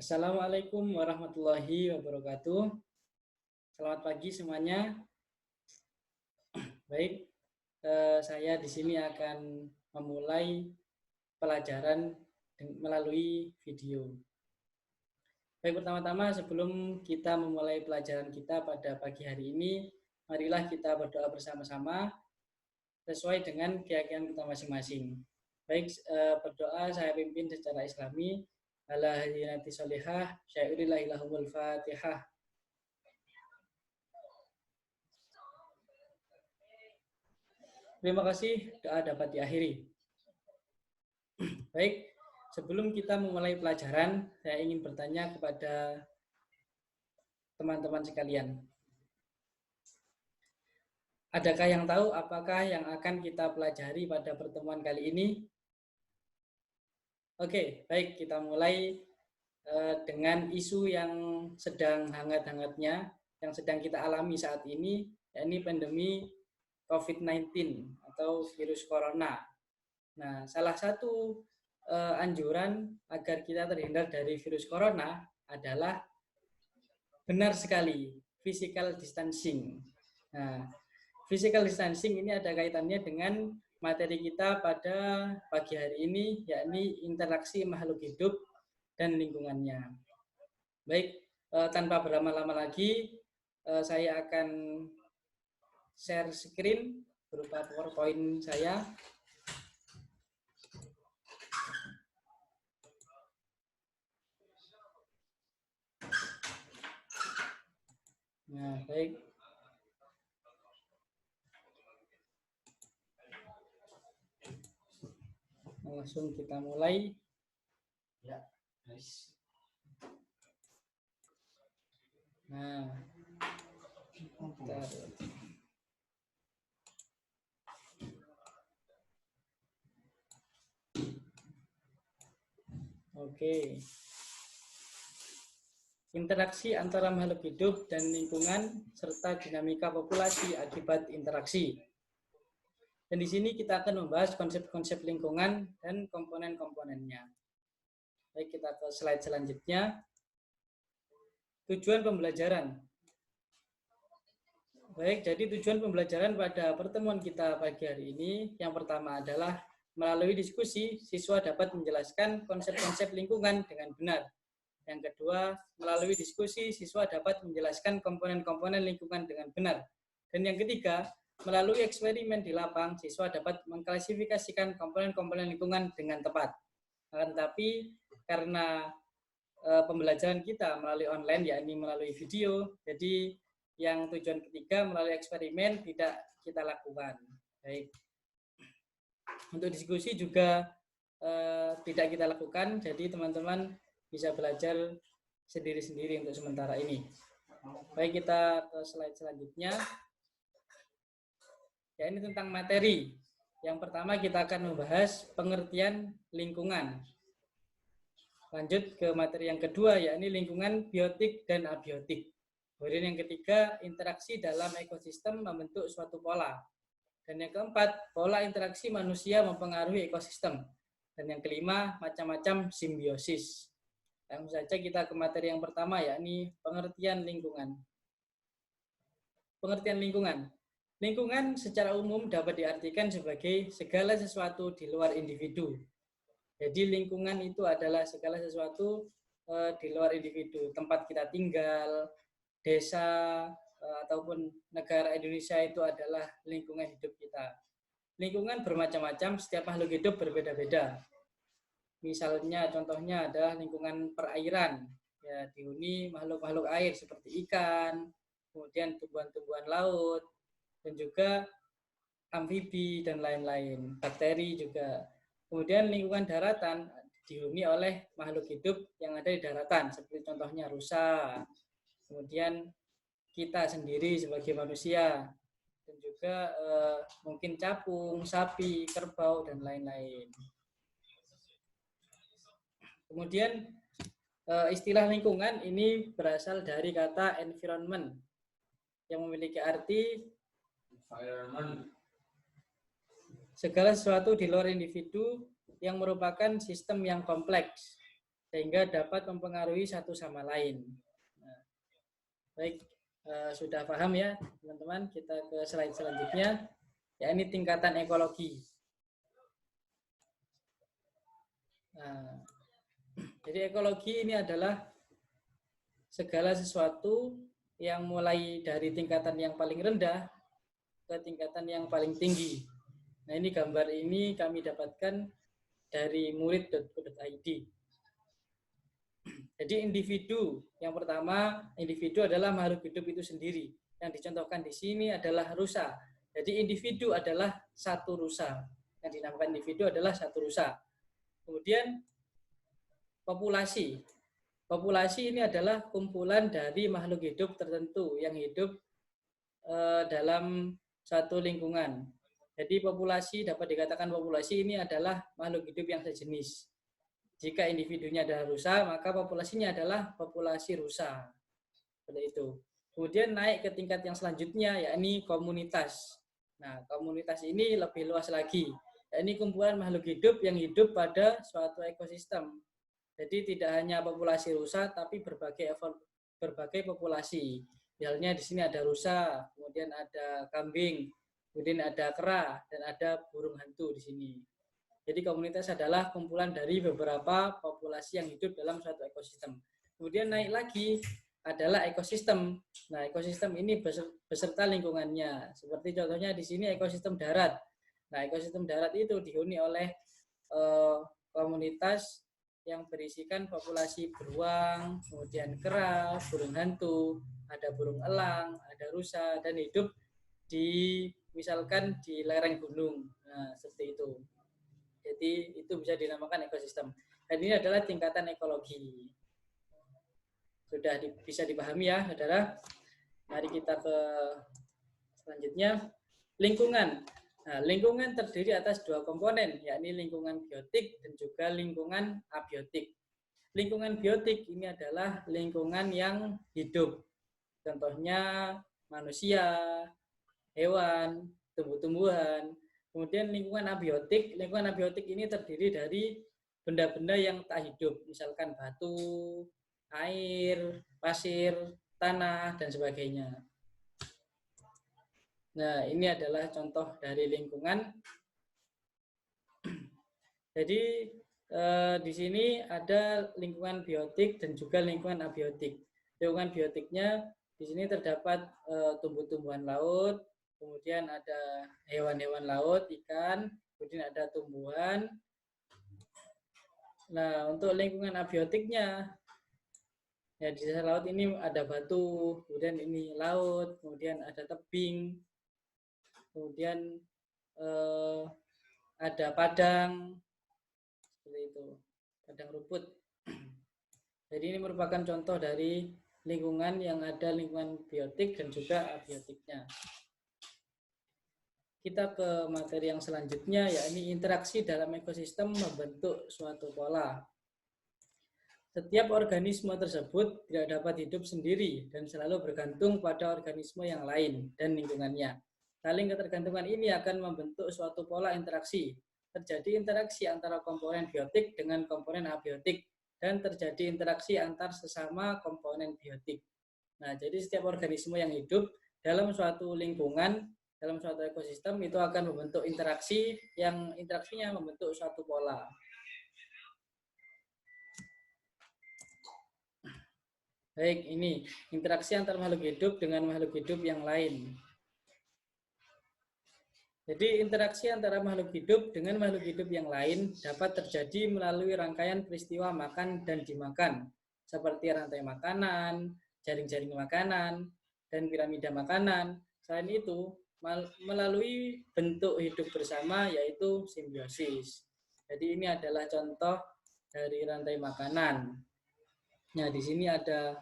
Assalamualaikum warahmatullahi wabarakatuh. Selamat pagi semuanya. Baik, saya di sini akan memulai pelajaran melalui video. Baik, pertama-tama sebelum kita memulai pelajaran kita pada pagi hari ini, marilah kita berdoa bersama-sama sesuai dengan keyakinan kita masing-masing. Baik, berdoa saya pimpin secara Islami. Ala hadinati solihah, syai'ulillahilahumul fatihah. Terima kasih, doa dapat diakhiri. Baik, sebelum kita memulai pelajaran, saya ingin bertanya kepada teman-teman sekalian. Adakah yang tahu apakah yang akan kita pelajari pada pertemuan kali ini? Oke, baik, kita mulai dengan isu yang sedang hangat-hangatnya, yang sedang kita alami saat ini, yakni pandemi COVID-19 atau virus corona. Nah, salah satu anjuran agar kita terhindar dari virus corona adalah benar sekali physical distancing. Nah, physical distancing ini ada kaitannya dengan materi kita pada pagi hari ini, yakni interaksi makhluk hidup dan lingkungannya. Baik, tanpa berlama-lama lagi, saya akan share screen berupa PowerPoint saya. Nah, baik. Langsung kita mulai. Ya, guys. Nah, Oke. Interaksi antara makhluk hidup dan lingkungan serta dinamika populasi akibat interaksi. Dan di sini kita akan membahas konsep-konsep lingkungan dan komponen-komponennya. Baik, kita ke slide selanjutnya. Tujuan pembelajaran. Baik, jadi tujuan pembelajaran pada pertemuan kita pagi hari ini yang pertama adalah melalui diskusi, siswa dapat menjelaskan konsep-konsep lingkungan dengan benar. Yang kedua, melalui diskusi, siswa dapat menjelaskan komponen-komponen lingkungan dengan benar. Dan yang ketiga, melalui eksperimen di lapang, siswa dapat mengklasifikasikan komponen-komponen lingkungan dengan tepat. Akan tetapi, karena pembelajaran kita melalui online, yakni melalui video, jadi yang tujuan ketiga melalui eksperimen tidak kita lakukan. Baik. Untuk diskusi juga tidak kita lakukan, jadi teman-teman bisa belajar sendiri-sendiri untuk sementara ini. Baik, kita ke slide selanjutnya. Ya, ini tentang materi. Yang pertama kita akan membahas pengertian lingkungan. Lanjut ke materi yang kedua, yakni lingkungan biotik dan abiotik. Kemudian yang ketiga, interaksi dalam ekosistem membentuk suatu pola. Dan yang keempat, pola interaksi manusia mempengaruhi ekosistem. Dan yang kelima, macam-macam simbiosis. Langsung saja kita ke materi yang pertama, yakni pengertian lingkungan. Pengertian lingkungan. Lingkungan secara umum dapat diartikan sebagai segala sesuatu di luar individu. Jadi lingkungan itu adalah segala sesuatu di luar individu. Tempat kita tinggal, desa, ataupun negara Indonesia itu adalah lingkungan hidup kita. Lingkungan bermacam-macam, setiap makhluk hidup berbeda-beda. Misalnya contohnya adalah lingkungan perairan, ya dihuni makhluk-makhluk air seperti ikan, kemudian tumbuhan-tumbuhan laut, dan juga amfibi dan lain-lain, bakteri juga. Kemudian lingkungan daratan dihuni oleh makhluk hidup yang ada di daratan, seperti contohnya rusa, kemudian kita sendiri sebagai manusia, dan juga mungkin capung, sapi, kerbau, dan lain-lain. Kemudian istilah lingkungan ini berasal dari kata environment yang memiliki arti segala sesuatu di luar individu yang merupakan sistem yang kompleks. sehingga dapat mempengaruhi satu sama lain. Nah, baik, sudah paham ya teman-teman, kita ke slide selanjutnya, ya ini tingkatan ekologi. Nah, jadi ekologi ini adalah segala sesuatu yang mulai dari tingkatan yang paling rendah ke tingkatan yang paling tinggi. Nah, ini gambar ini kami dapatkan dari murid.co.id. Jadi individu, yang pertama, individu adalah makhluk hidup itu sendiri. Yang dicontohkan di sini adalah rusa. Jadi individu adalah satu rusa. Yang dinamakan individu adalah satu rusa. Kemudian populasi. Populasi ini adalah kumpulan dari makhluk hidup tertentu yang hidup dalam satu lingkungan. Jadi populasi, dapat dikatakan populasi ini adalah makhluk hidup yang sejenis. Jika individunya adalah rusa, maka populasinya adalah populasi rusa. Seperti itu. Kemudian naik ke tingkat yang selanjutnya, yakni komunitas. Nah, komunitas ini lebih luas lagi. Yakni kumpulan makhluk hidup yang hidup pada suatu ekosistem. Jadi tidak hanya populasi rusa, tapi berbagai populasi. Misalnya di sini ada rusa, kemudian ada kambing, kemudian ada kera, dan ada burung hantu di sini. Jadi komunitas adalah kumpulan dari beberapa populasi yang hidup dalam suatu ekosistem. Kemudian naik lagi adalah ekosistem. Nah, ekosistem ini beserta lingkungannya. Seperti contohnya di sini ekosistem darat. Nah, ekosistem darat itu dihuni oleh komunitas yang berisikan populasi beruang, kemudian kera, burung hantu, ada burung elang, ada rusa, dan hidup di misalkan di lereng gunung. Nah, seperti itu. Jadi itu bisa dinamakan ekosistem. Dan ini adalah tingkatan ekologi. Sudah bisa dipahami ya, saudara? Mari kita ke selanjutnya. Lingkungan. Nah, lingkungan terdiri atas dua komponen, yakni lingkungan biotik dan juga lingkungan abiotik. Lingkungan biotik ini adalah lingkungan yang hidup. Contohnya manusia, hewan, tumbuh-tumbuhan. Kemudian lingkungan abiotik ini terdiri dari benda-benda yang tak hidup, misalkan batu, air, pasir, tanah, dan sebagainya. Nah, ini adalah contoh dari lingkungan. Jadi di sini ada lingkungan biotik dan juga lingkungan abiotik. Lingkungan biotiknya di sini terdapat tumbuh-tumbuhan laut, kemudian ada hewan-hewan laut, ikan, kemudian ada tumbuhan. Nah, untuk lingkungan abiotiknya, ya di dasar laut ini ada batu, kemudian ini laut, kemudian ada tebing, kemudian ada padang, seperti itu, padang rumput. Jadi ini merupakan contoh dari lingkungan yang ada lingkungan biotik dan juga abiotiknya. Kita ke materi yang selanjutnya, yakni interaksi dalam ekosistem membentuk suatu pola. Setiap organisme tersebut tidak dapat hidup sendiri dan selalu bergantung pada organisme yang lain dan lingkungannya. Saling ketergantungan ini akan membentuk suatu pola interaksi. Terjadi interaksi antara komponen biotik dengan komponen abiotik dan terjadi interaksi antar sesama komponen biotik. Nah, jadi setiap organisme yang hidup dalam suatu lingkungan, dalam suatu ekosistem itu akan membentuk interaksi yang interaksinya membentuk suatu pola. Baik, ini interaksi antar makhluk hidup dengan makhluk hidup yang lain. Jadi interaksi antara makhluk hidup dengan makhluk hidup yang lain dapat terjadi melalui rangkaian peristiwa makan dan dimakan, seperti rantai makanan, jaring-jaring makanan, dan piramida makanan. Selain itu, melalui bentuk hidup bersama, yaitu simbiosis. Jadi ini adalah contoh dari rantai makanan. Nah, di sini ada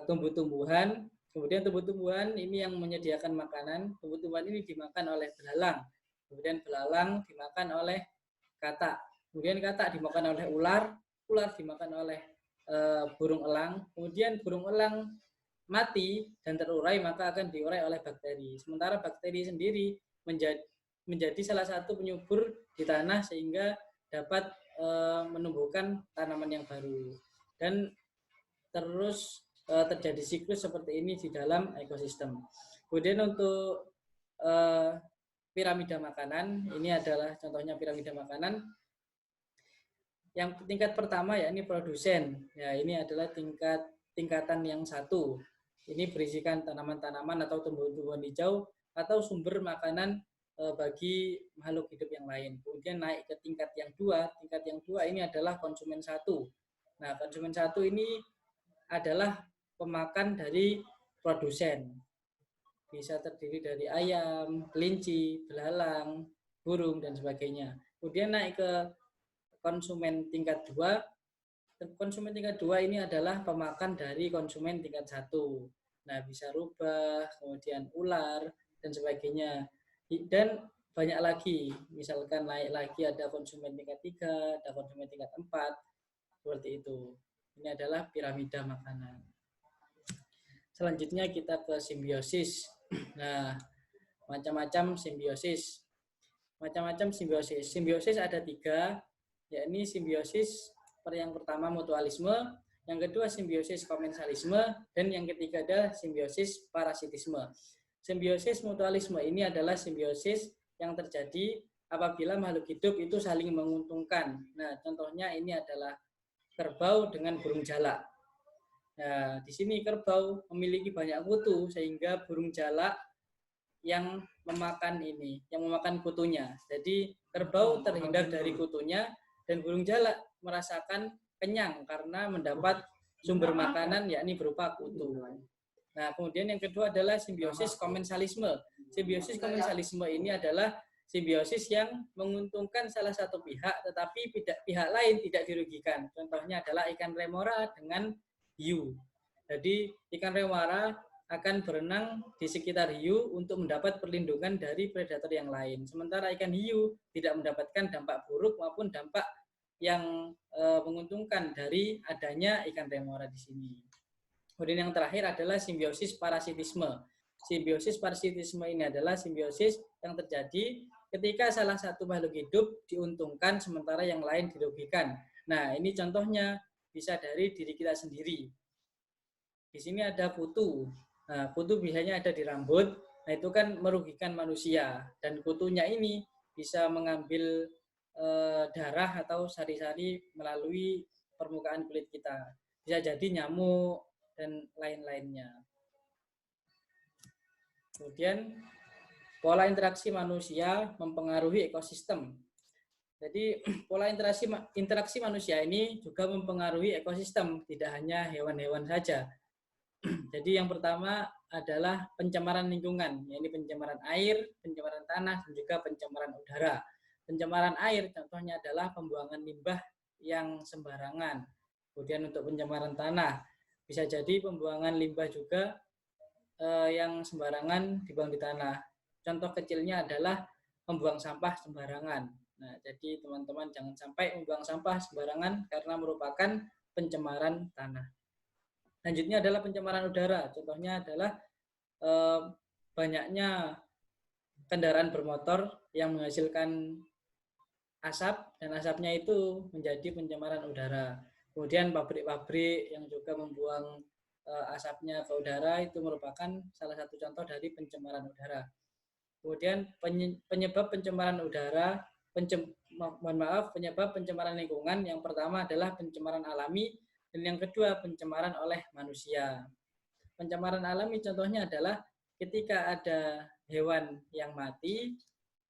tumbuh-tumbuhan. Kemudian tumbuh-tumbuhan ini yang menyediakan makanan. Tumbuh-tumbuhan ini dimakan oleh belalang. Kemudian belalang dimakan oleh katak. Kemudian katak dimakan oleh ular. Ular dimakan oleh burung elang. Kemudian burung elang mati dan terurai, maka akan diurai oleh bakteri. Sementara bakteri sendiri menjadi salah satu penyubur di tanah sehingga dapat menumbuhkan tanaman yang baru. Dan terus terjadi siklus seperti ini di dalam ekosistem. Kemudian untuk piramida makanan, ini adalah contohnya piramida makanan. Yang tingkat pertama ya ini produsen. Ya, ini adalah tingkatan yang satu. Ini berisikan tanaman-tanaman atau tumbuhan-tumbuhan hijau atau sumber makanan bagi makhluk hidup yang lain. Kemudian naik ke tingkat yang dua. Tingkat yang dua ini adalah konsumen satu. Nah, konsumen satu ini adalah pemakan dari produsen. Bisa terdiri dari ayam, kelinci, belalang, burung, dan sebagainya. Kemudian naik ke konsumen tingkat 2. Konsumen tingkat 2 ini adalah pemakan dari konsumen tingkat 1. Nah, bisa rubah, kemudian ular, dan sebagainya. Dan banyak lagi, misalkan naik lagi ada konsumen tingkat 3, ada konsumen tingkat 4, seperti itu. Ini adalah piramida makanan. Selanjutnya kita ke simbiosis. Nah, macam-macam simbiosis. Macam-macam simbiosis. Simbiosis ada 3, yakni simbiosis yang pertama mutualisme, yang kedua simbiosis komensalisme, dan yang ketiga ada simbiosis parasitisme. Simbiosis mutualisme ini adalah simbiosis yang terjadi apabila makhluk hidup itu saling menguntungkan. Nah, contohnya ini adalah kerbau dengan burung jalak. Nah, di sini kerbau memiliki banyak kutu sehingga burung jalak yang memakan kutunya. Jadi kerbau terhindar dari kutunya dan burung jalak merasakan kenyang karena mendapat sumber makanan yakni berupa kutu. Nah, kemudian yang kedua adalah simbiosis komensalisme. Simbiosis komensalisme ini adalah simbiosis yang menguntungkan salah satu pihak tetapi pihak lain tidak dirugikan. Contohnya adalah ikan remora dengan hiu. Jadi ikan remora akan berenang di sekitar hiu untuk mendapat perlindungan dari predator yang lain. Sementara ikan hiu tidak mendapatkan dampak buruk maupun dampak yang menguntungkan dari adanya ikan remora di sini. Kemudian yang terakhir adalah simbiosis parasitisme. Simbiosis parasitisme ini adalah simbiosis yang terjadi ketika salah satu makhluk hidup diuntungkan sementara yang lain dirugikan. Nah, ini contohnya bisa dari diri kita sendiri. Di sini ada kutu. Nah, kutu biasanya ada di rambut. Nah, itu kan merugikan manusia. Dan kutunya ini bisa mengambil darah atau sari-sari melalui permukaan kulit kita. Bisa jadi nyamuk dan lain-lainnya. Kemudian pola interaksi manusia mempengaruhi ekosistem. Jadi pola interaksi manusia ini juga mempengaruhi ekosistem, tidak hanya hewan-hewan saja. Jadi yang pertama adalah pencemaran lingkungan, yaitu pencemaran air, pencemaran tanah, dan juga pencemaran udara. Pencemaran air contohnya adalah pembuangan limbah yang sembarangan. Kemudian untuk pencemaran tanah, bisa jadi pembuangan limbah juga yang sembarangan dibuang di tanah. Contoh kecilnya adalah membuang sampah sembarangan. Nah, jadi teman-teman jangan sampai membuang sampah sembarangan karena merupakan pencemaran tanah. Selanjutnya adalah pencemaran udara. Contohnya adalah banyaknya kendaraan bermotor yang menghasilkan asap dan asapnya itu menjadi pencemaran udara. Kemudian pabrik-pabrik yang juga membuang asapnya ke udara itu merupakan salah satu contoh dari pencemaran udara. Kemudian penyebab pencemaran udara, penyebab pencemaran lingkungan yang pertama adalah pencemaran alami dan yang kedua pencemaran oleh manusia. Pencemaran alami contohnya adalah ketika ada hewan yang mati.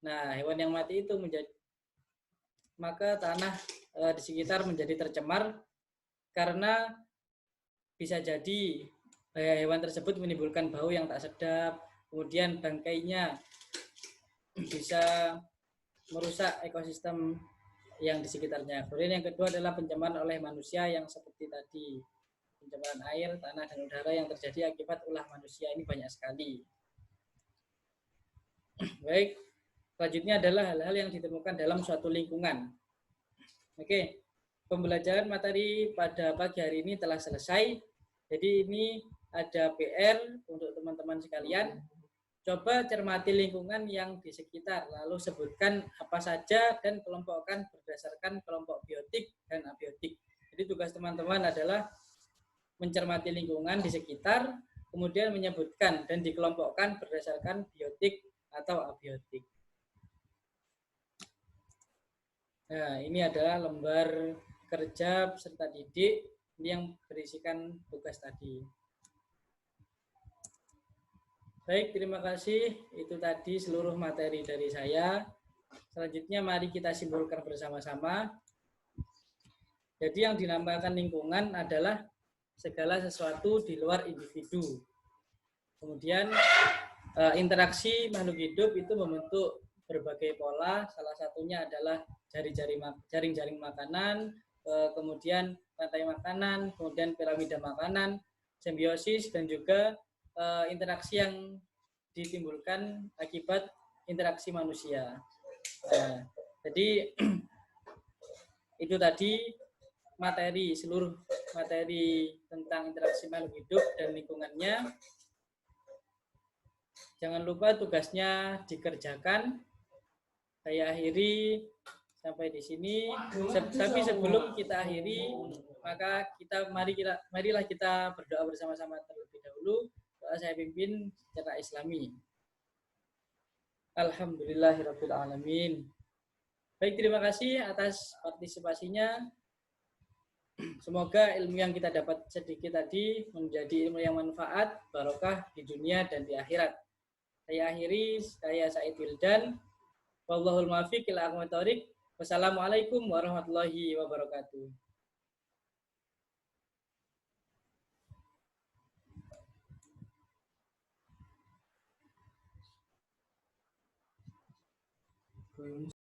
Nah, hewan yang mati itu maka tanah di sekitar menjadi tercemar karena bisa jadi hewan tersebut menimbulkan bau yang tak sedap, kemudian bangkainya bisa merusak ekosistem yang di sekitarnya. Kemudian yang kedua adalah pencemaran oleh manusia yang seperti tadi, pencemaran air, tanah, dan udara yang terjadi akibat ulah manusia ini banyak sekali. Baik, selanjutnya adalah hal-hal yang ditemukan dalam suatu lingkungan. Oke. Pembelajaran materi pada pagi hari ini telah selesai. Jadi ini ada PR untuk teman-teman sekalian. Coba cermati lingkungan yang di sekitar, lalu sebutkan apa saja dan kelompokkan berdasarkan kelompok biotik dan abiotik. Jadi tugas teman-teman adalah mencermati lingkungan di sekitar, kemudian menyebutkan dan dikelompokkan berdasarkan biotik atau abiotik. Nah, ini adalah lembar kerja peserta didik yang berisikan tugas tadi. Baik, terima kasih. Itu tadi seluruh materi dari saya. Selanjutnya mari kita simpulkan bersama-sama. Jadi yang dinamakan lingkungan adalah segala sesuatu di luar individu. Kemudian interaksi makhluk hidup itu membentuk berbagai pola. Salah satunya adalah jaring-jaring makanan, kemudian rantai makanan, kemudian piramida makanan, simbiosis, dan juga interaksi yang ditimbulkan akibat interaksi manusia. Nah, jadi itu tadi seluruh materi tentang interaksi makhluk hidup dan lingkungannya. Jangan lupa tugasnya dikerjakan. Saya akhiri sampai di sini. Tapi sebelum kita akhiri, maka marilah kita berdoa bersama-sama terlebih dahulu. Doa saya pimpin secara Islami. Alhamdulillahirabbil alamin. Baik, terima kasih atas partisipasinya. Semoga ilmu yang kita dapat sedikit tadi menjadi ilmu yang manfaat, barokah di dunia dan di akhirat. Saya akhiri, saya Said Wildan. Wallahul muwaffiq ila aqwamit thoriq. Wassalamualaikum warahmatullahi wabarakatuh.